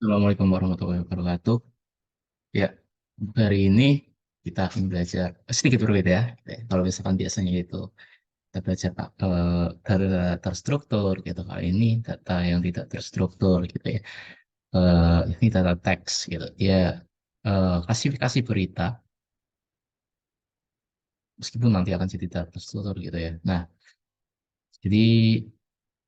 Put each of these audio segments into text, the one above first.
Assalamualaikum warahmatullahi wabarakatuh. Ya, hari ini kita akan belajar sedikit berbeda ya. Kalau misalkan biasanya itu kita belajar data terstruktur gitu. Kali ini data yang tidak terstruktur gitu ya. Ini data teks gitu. Dia klasifikasi berita meskipun nanti akan jadi data terstruktur gitu ya. Nah, jadi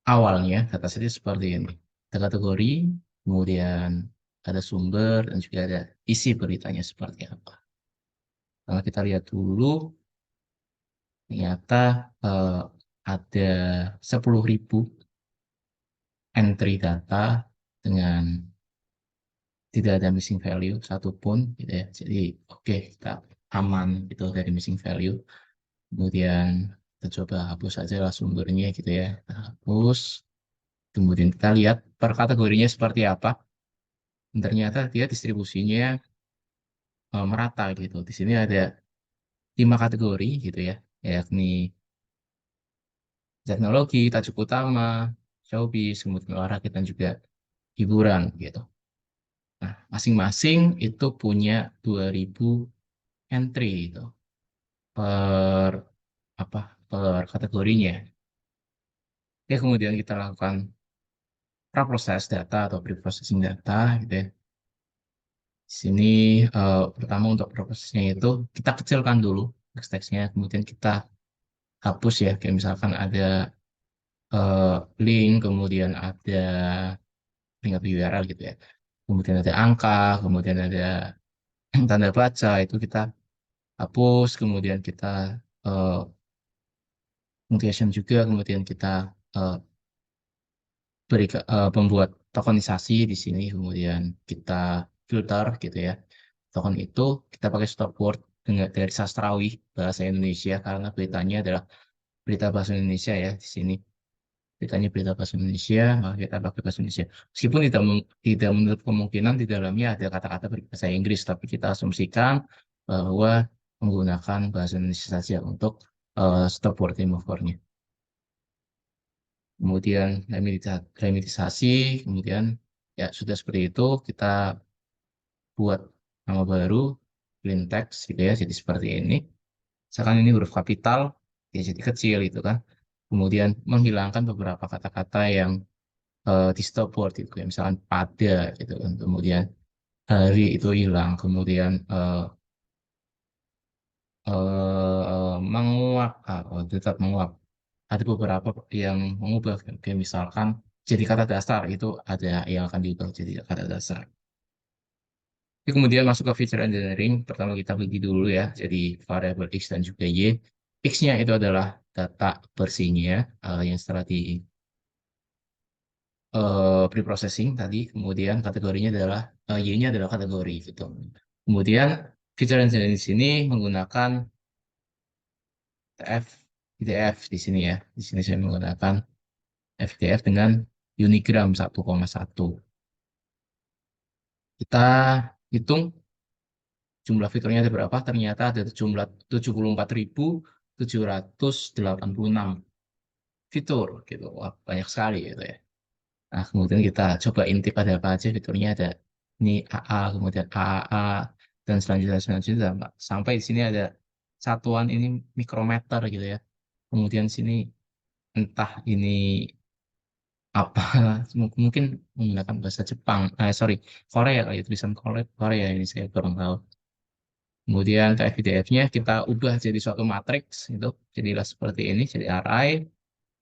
awalnya datasetnya seperti ini. Ada kategori, kemudian ada sumber dan juga ada isi beritanya seperti apa. Kalau kita lihat dulu, ternyata eh, ada 10.000 entry data dengan tidak ada missing value satupun gitu ya. Jadi oke, kita aman gitu dari missing value. Kemudian kita coba hapus aja lah sumbernya gitu ya. Kita hapus. Kemudian kita lihat per kategorinya seperti apa. Dan ternyata dia distribusinya merata gitu. Di sini ada 5 kategori gitu ya, yakni teknologi, tajuk utama, showbiz, kemudian olahraga dan juga hiburan gitu. Nah, masing-masing itu punya 2.000 entry gitu per apa per kategorinya. Ya, kemudian kita lakukan praproses data atau preprocessing data gitu ya. Di sini pertama untuk prosesnya itu kita kecilkan dulu teks-teksnya, kemudian kita hapus ya, kayak misalkan ada eh, link, kemudian ada link atau URL gitu ya. Kemudian ada angka, kemudian ada tanda baca, itu kita hapus, kemudian kita eh, mutation juga, kemudian kita eh, membuat tokenisasi di sini, kemudian kita filter gitu ya. Token itu kita pakai stop word dengan dari sastrawi bahasa Indonesia karena beritanya adalah berita bahasa Indonesia ya di sini. Beritanya berita bahasa Indonesia, maka kita pakai bahasa Indonesia. Meskipun tidak menutup kemungkinan di dalamnya ada kata-kata berbahasa Inggris, tapi kita asumsikan bahwa menggunakan bahasa Indonesia saja untuk stop word remover-nya. Kemudian reminisasi, kemudian ya sudah seperti itu kita buat nama baru, plain text gitu ya, jadi seperti ini. Misalkan ini huruf kapital, ya jadi kecil itu kan. Kemudian menghilangkan beberapa kata-kata yang di stop word itu, ya misalkan pada gitu kan. Kemudian hari itu hilang, kemudian menguap, tetap menguap. Ada beberapa yang mengubah, kayak misalkan jadi kata dasar itu ada yang akan diubah jadi kata dasar. Jadi kemudian masuk ke feature engineering, pertama kita bagi dulu ya, jadi variable X dan juga Y. X-nya itu adalah data bersihnya yang setelah di preprocessing tadi, kemudian kategorinya adalah Y-nya adalah kategori gitu. Kemudian feature engineering di sini menggunakan TF IDF di sini ya. Di sini saya menggunakan FDF dengan Unigram 1,1. Kita hitung jumlah fiturnya ada berapa? Ternyata ada jumlah 74.786 fitur gitu. Wah, banyak sekali gitu ya. Nah, kemudian kita coba intip ada apa aja fiturnya, ada ini AA, kemudian AAA, dan selanjutnya sampai di sini ada satuan ini mikrometer gitu ya. Kemudian sini entah ini apa, mungkin menggunakan bahasa Jepang, sorry, Korea kali ya, tulisan Korea, Korea ini saya kurang tahu. Kemudian TF-IDF-nya kita ubah jadi suatu matriks itu, jadilah seperti ini, jadi array.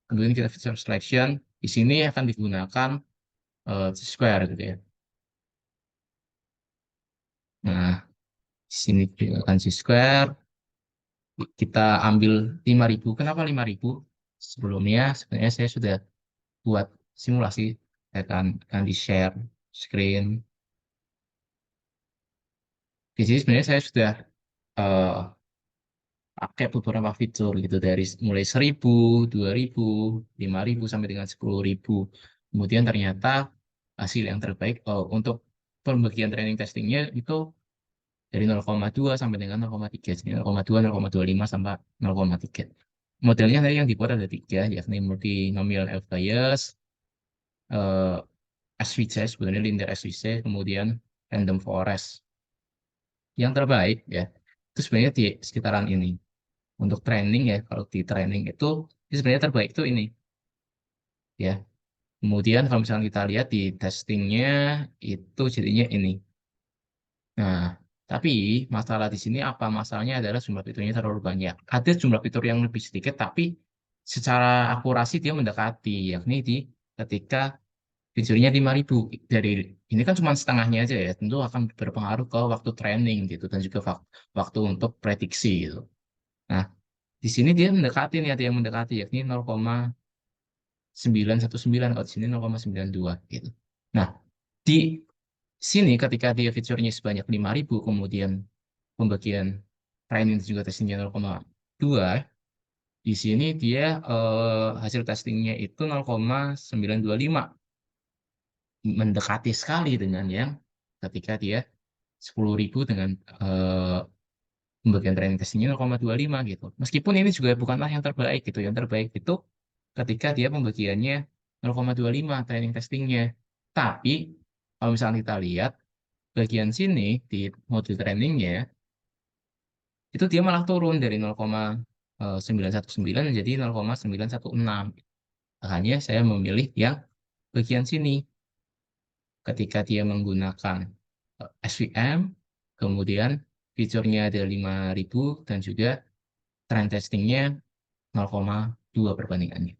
Kemudian kita feature selection, di sini akan digunakan square gitu ya. Nah, di sini digunakan square, kita ambil 5.000. Kenapa 5.000? Sebelumnya sebenarnya saya sudah buat simulasi, saya akan di share screen. Di sini sebenarnya saya sudah eh, pakai beberapa fitur gitu dari mulai 1.000, 2.000, 5.000 sampai dengan 10.000. Kemudian ternyata hasil yang terbaik untuk pembagian training testingnya itu dari 0,2 sampai dengan 0,3. Jadi 0,2, 0,25 sampai 0,3. Modelnya tadi yang dibuat ada tiga, yakni multinomial F bias, eh, SVC, sebenarnya linear SVC, kemudian random forest. Yang terbaik ya, itu sebenarnya di sekitaran ini. Untuk training ya, kalau di training itu sebenarnya terbaik itu ini ya. Kemudian kalau misalnya kita lihat di testingnya itu jadinya ini. Nah, tapi masalah di sini apa masalahnya adalah jumlah fiturnya terlalu banyak. Ada jumlah fitur yang lebih sedikit, tapi secara akurasi dia mendekati, yakni di ketika fiturnya 5.000 dari ini kan cuma setengahnya aja ya, tentu akan berpengaruh ke waktu training gitu dan juga waktu untuk prediksi gitu. Nah, di sini dia mendekati nih, ada yang mendekati yakni 0,919, kalau di sini 0,92 gitu. Nah, di sini ketika dia fiturnya sebanyak 5.000 kemudian pembagian training juga testingnya 0,2, di sini dia hasil testingnya itu 0,925, mendekati sekali dengan yang ketika dia 10.000 dengan eh, pembagian training testingnya 0,25 gitu. Meskipun ini juga bukanlah yang terbaik gitu. Yang terbaik itu ketika dia pembagiannya 0,25 training testingnya. Tapi kalau misalnya kita lihat bagian sini di modul trainingnya itu dia malah turun dari 0,919 menjadi 0,916. Makanya saya memilih yang bagian sini ketika dia menggunakan SVM, kemudian fiturnya ada 5.000 dan juga trend testingnya 0,2 perbandingannya.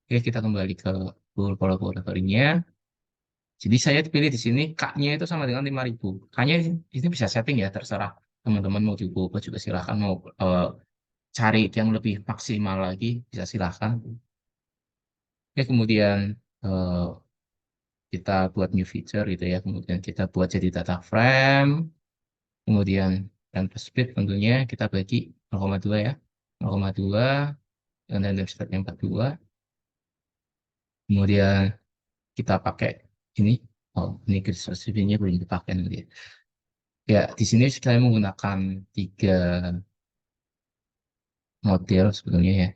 Oke, kita kembali ke Google Collaboratory-nya. Jadi saya pilih di sini K-nya itu sama dengan 5.000. K-nya ini bisa setting ya, terserah teman-teman mau diubah juga silahkan, mau cari yang lebih maksimal lagi bisa silahkan. Oke, kemudian eh, kita buat new feature gitu ya, kemudian kita buat jadi data frame, kemudian transfer speed tentunya kita bagi 0,2 ya, 0,2 dan speed 42, kemudian kita pakai ini, oh ini speednya belum dipakai nanti ya. Ya, di sini saya menggunakan 3 model sebetulnya ya.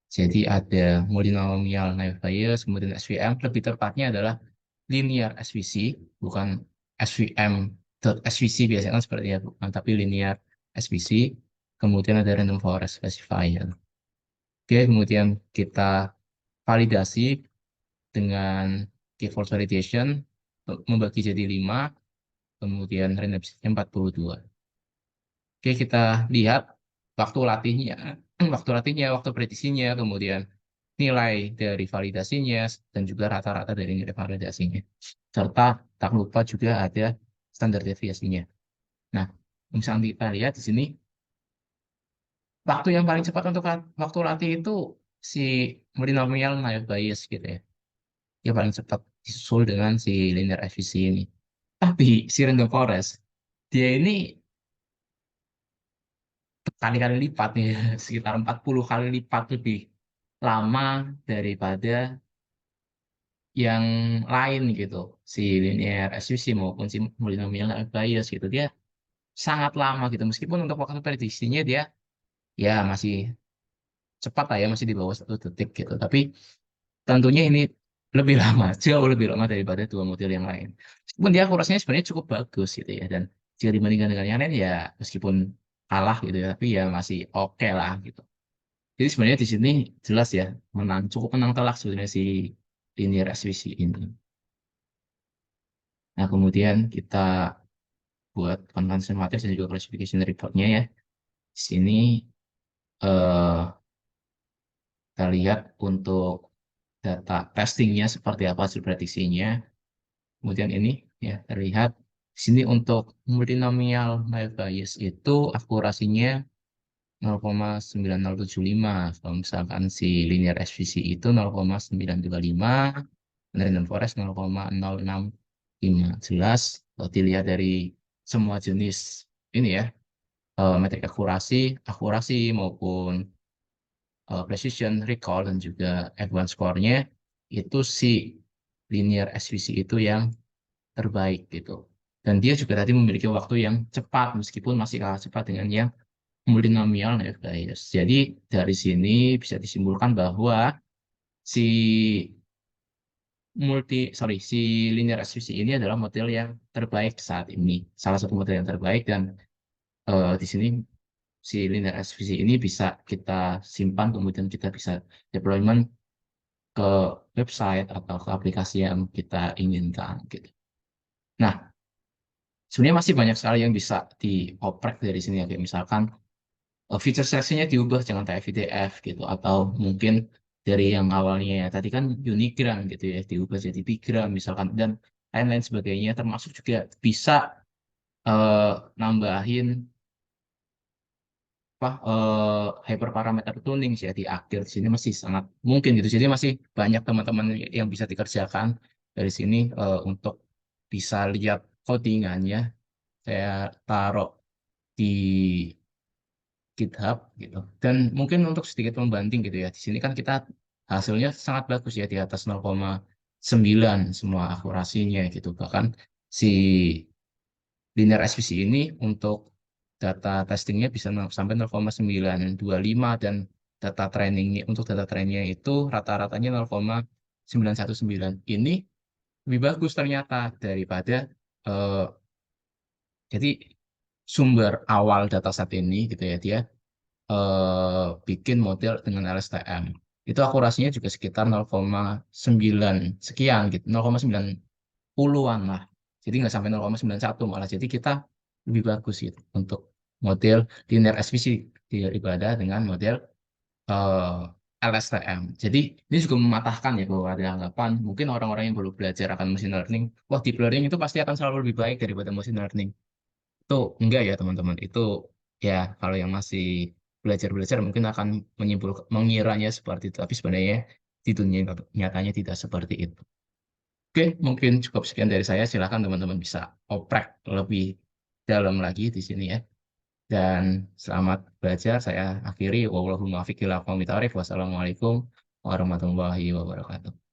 Jadi ada multinomial naive Bayes, kemudian SVM, lebih tepatnya adalah linear SVC, bukan SVM SVC biasanya kan seperti itu, bukan, tapi linear SVC, kemudian ada random forest classifier. Oke, kemudian kita validasi dengan key force validation, membagi jadi 5, kemudian random 42. Oke, kita lihat waktu latihnya, waktu prediksinya, kemudian nilai dari validasinya, dan juga rata-rata dari nilai validasinya. Serta tak lupa juga ada standar deviasinya. Nah, misalnya kita lihat di sini, waktu yang paling cepat untuk waktu latih itu si multinomial naive Bayes gitu ya. Dia paling cepat disusul dengan si linear efficiency ini. Tapi si random forest, dia ini kali-kali lipat nih, sekitar 40 kali lipat lebih lama daripada yang lain gitu. Si linear SVC maupun si multinomial bias gitu. Dia sangat lama gitu. Meskipun untuk waktu prediksinya dia ya masih cepat lah ya, masih di bawah 1 detik gitu. Tapi tentunya ini lebih lama, jauh lebih lama daripada 2 model yang lain. Meskipun dia akurasinya sebenarnya cukup bagus gitu ya. Dan jika dibandingkan dengan yang lain ya meskipun kalah gitu ya, tapi ya masih oke lah gitu. Jadi sebenarnya di sini jelas ya menang, cukup menang telak sebenarnya si linear SVC ini. Nah kemudian kita buat convention matrix dan juga classification reportnya ya. Di sini eh, kita lihat untuk data testingnya seperti apa hasil prediksinya. Kemudian ini ya terlihat di sini untuk multinomial naive Bayes itu akurasinya 0,9075. Kalau misalkan si linear SVC itu 0,925, dan random forest 0,065. Jelas kalau dilihat dari semua jenis ini ya, metrik akurasi, akurasi maupun precision, recall, dan juga F1 score-nya, itu si linear SVC itu yang terbaik gitu. Dan dia juga tadi memiliki waktu yang cepat, meskipun masih kalah cepat dengan yang multinomial naive Bayes. Jadi dari sini bisa disimpulkan bahwa si si linear SVC ini adalah model yang terbaik saat ini, salah satu model yang terbaik, dan di sini si linear SVC ini bisa kita simpan, kemudian kita bisa deployment ke website atau ke aplikasi yang kita inginkan gitu. Nah, sebenarnya masih banyak sekali yang bisa dioprek dari sini ya, kayak misalkan feature seleksinya diubah jangan kayak VDF gitu, atau mungkin dari yang awalnya ya tadi kan Unigram gitu ya diubah jadi Bigram misalkan, dan lain-lain sebagainya, termasuk juga bisa eh, nambahin hyperparameter tuning sih ya di akhir. Di sini masih sangat mungkin gitu, jadi masih banyak teman-teman yang bisa dikerjakan dari sini. Untuk bisa lihat codingannya saya taruh di GitHub gitu. Dan mungkin untuk sedikit membanding gitu ya, di sini kan kita hasilnya sangat bagus ya, di atas 0,9 semua akurasinya gitu. Bahkan si linear SVC ini untuk data testingnya bisa sampai 0,925, dan untuk data trainingnya itu rata-ratanya 0,919. Ini lebih bagus ternyata daripada eh, jadi sumber awal dataset ini gitu ya, dia bikin model dengan LSTM. Itu akurasinya juga sekitar 0,9 sekian gitu, 0,90-an lah. Jadi nggak sampai 0,91 malah. Jadi kita lebih bagus gitu untuk model linear SVC daripada dengan model LSTM. Jadi ini juga mematahkan ya bahwa ada anggapan mungkin orang-orang yang baru belajar akan machine learning, wah deep learning itu pasti akan selalu lebih baik daripada machine learning. Itu enggak ya teman-teman. Itu ya kalau yang masih belajar-belajar mungkin akan mengiranya seperti itu. Tapi sebenarnya di dunia nyatanya tidak seperti itu. Oke, mungkin cukup sekian dari saya. Silakan teman-teman bisa oprek lebih dalam lagi di sini ya. Dan selamat belajar. Saya akhiri. Wassalamualaikum warahmatullahi wabarakatuh.